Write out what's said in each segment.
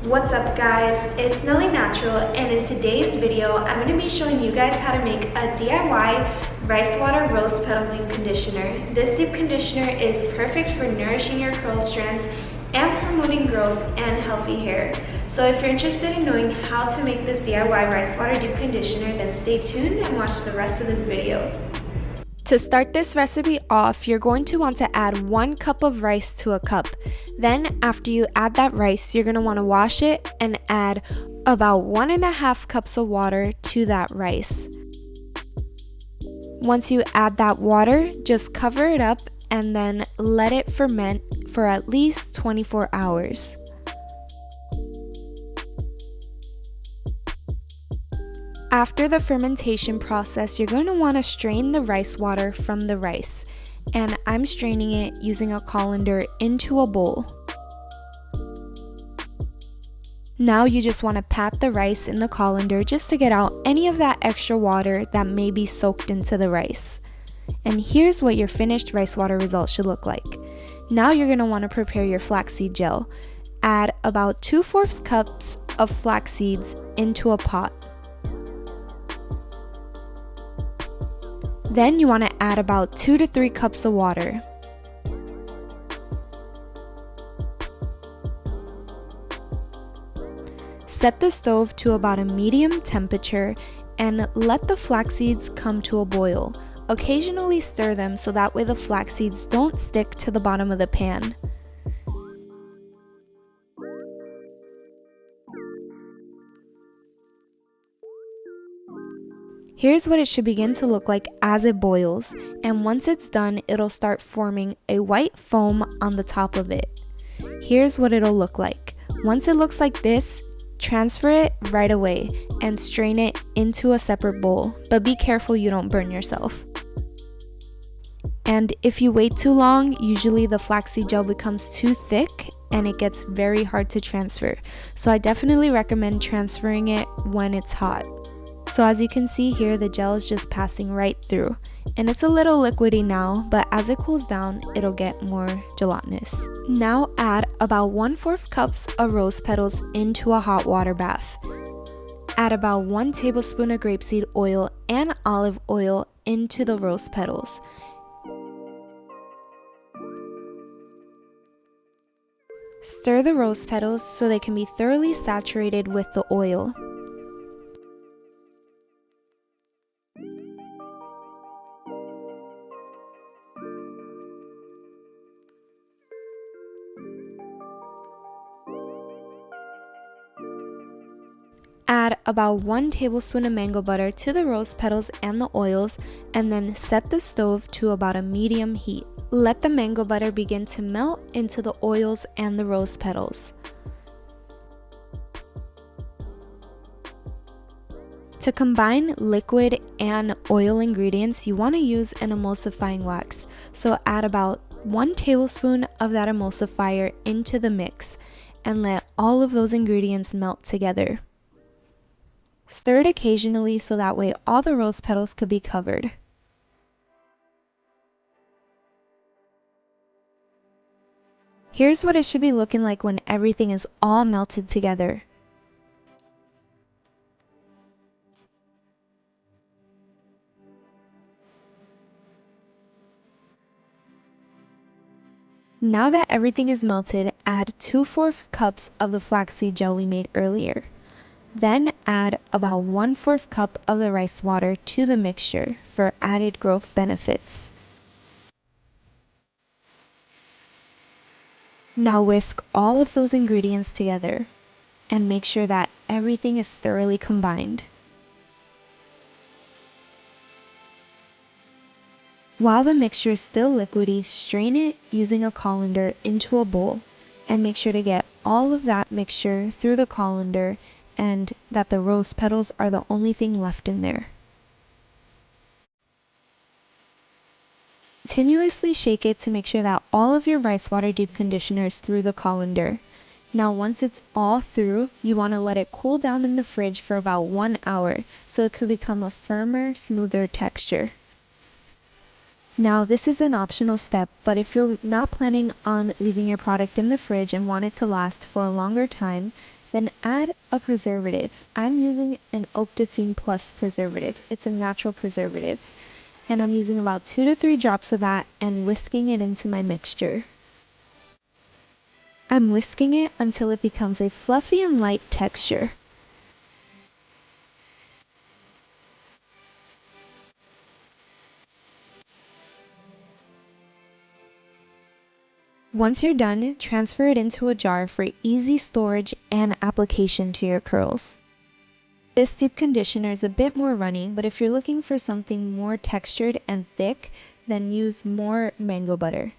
What's up guys, it's Nely Natural, and in today's video I'm going to be showing you guys how to make a DIY rice water rose petal deep conditioner. This deep conditioner is perfect for nourishing your curl strands and promoting growth and healthy hair. So if you're interested in knowing how to make this DIY rice water deep conditioner, then stay tuned and watch the rest of this video. To start this recipe off, you're going to want to add 1 cup of rice to a cup. Then after you add that rice, you're going to want to wash it and add about 1.5 cups of water to that rice. Once you add that water, just cover it up and then let it ferment for at least 24 hours. After the fermentation process, you're going to want to strain the rice water from the rice, and I'm straining it using a colander into a bowl. Now you just want to pat the rice in the colander just to get out any of that extra water that may be soaked into the rice. And here's what your finished rice water result should look like. Now you're going to want to prepare your flaxseed gel. Add about 2/4 cups of flax seeds into a pot. Then you want to add about 2 to 3 cups of water. Set the stove to about a medium temperature and let the flax seeds come to a boil. Occasionally stir them so that way the flax seeds don't stick to the bottom of the pan. Here's what it should begin to look like as it boils, and once it's done, it'll start forming a white foam on the top of it. Here's what it'll look like. Once it looks like this, transfer it right away and strain it into a separate bowl, but be careful you don't burn yourself. And if you wait too long, usually the flaxseed gel becomes too thick and it gets very hard to transfer. So I definitely recommend transferring it when it's hot. So as you can see here, the gel is just passing right through, and it's a little liquidy now, but as it cools down, it'll get more gelatinous. Now add about 1/4 cups of rose petals into a hot water bath. Add about 1 tablespoon of grapeseed oil and olive oil into the rose petals. Stir the rose petals so they can be thoroughly saturated with the oil. Add about 1 tablespoon of mango butter to the rose petals and the oils, and then set the stove to about a medium heat. Let the mango butter begin to melt into the oils and the rose petals. To combine liquid and oil ingredients, you want to use an emulsifying wax. So add about 1 tablespoon of that emulsifier into the mix and let all of those ingredients melt together. Stir it occasionally so that way all the rose petals could be covered. Here's what it should be looking like when everything is all melted together. Now that everything is melted, add 2/4 cups of the flaxseed gel we made earlier. Then add about 1/4 cup of the rice water to the mixture for added growth benefits. Now whisk all of those ingredients together and make sure that everything is thoroughly combined. While the mixture is still liquidy, strain it using a colander into a bowl and make sure to get all of that mixture through the colander and that the rose petals are the only thing left in there. Continuously shake it to make sure that all of your rice water deep conditioner is through the colander. Now once it's all through, you want to let it cool down in the fridge for about 1 hour so it could become a firmer, smoother texture. Now this is an optional step, but if you're not planning on leaving your product in the fridge and want it to last for a longer time, then add a preservative. I'm using an Optifine Plus preservative. It's a natural preservative. And I'm using about 2 to 3 drops of that and whisking it into my mixture. I'm whisking it until it becomes a fluffy and light texture. Once you're done, transfer it into a jar for easy storage and application to your curls. This deep conditioner is a bit more runny, but if you're looking for something more textured and thick, then use more mango butter.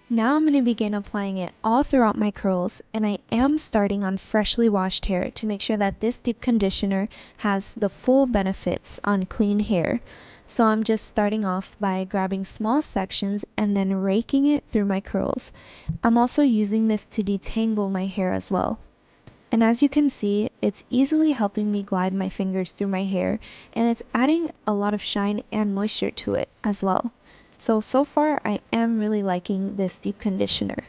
Now I'm going to begin applying it all throughout my curls, and I am starting on freshly washed hair to make sure that this deep conditioner has the full benefits on clean hair. So I'm just starting off by grabbing small sections and then raking it through my curls. I'm also using this to detangle my hair as well. And as you can see, it's easily helping me glide my fingers through my hair, and it's adding a lot of shine and moisture to it as well. So far I am really liking this deep conditioner.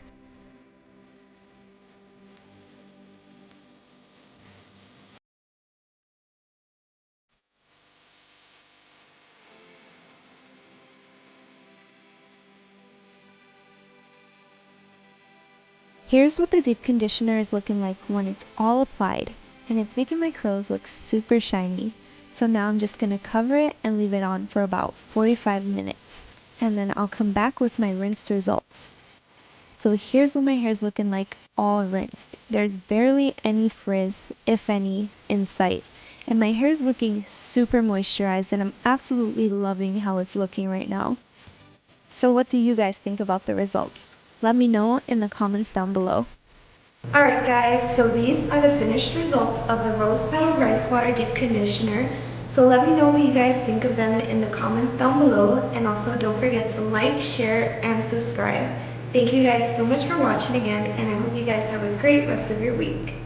Here's what the deep conditioner is looking like when it's all applied, and it's making my curls look super shiny. So now I'm just going to cover it and leave it on for about 45 minutes, and then I'll come back with my rinsed results. So here's what my hair is looking like all rinsed. There's barely any frizz, if any, in sight. And my hair is looking super moisturized, and I'm absolutely loving how it's looking right now. So what do you guys think about the results? Let me know in the comments down below. Alright guys, so these are the finished results of the Rose Petal Rice Water Deep Conditioner. So let me know what you guys think of them in the comments down below, and also don't forget to like, share, and subscribe. Thank you guys so much for watching again, and I hope you guys have a great rest of your week.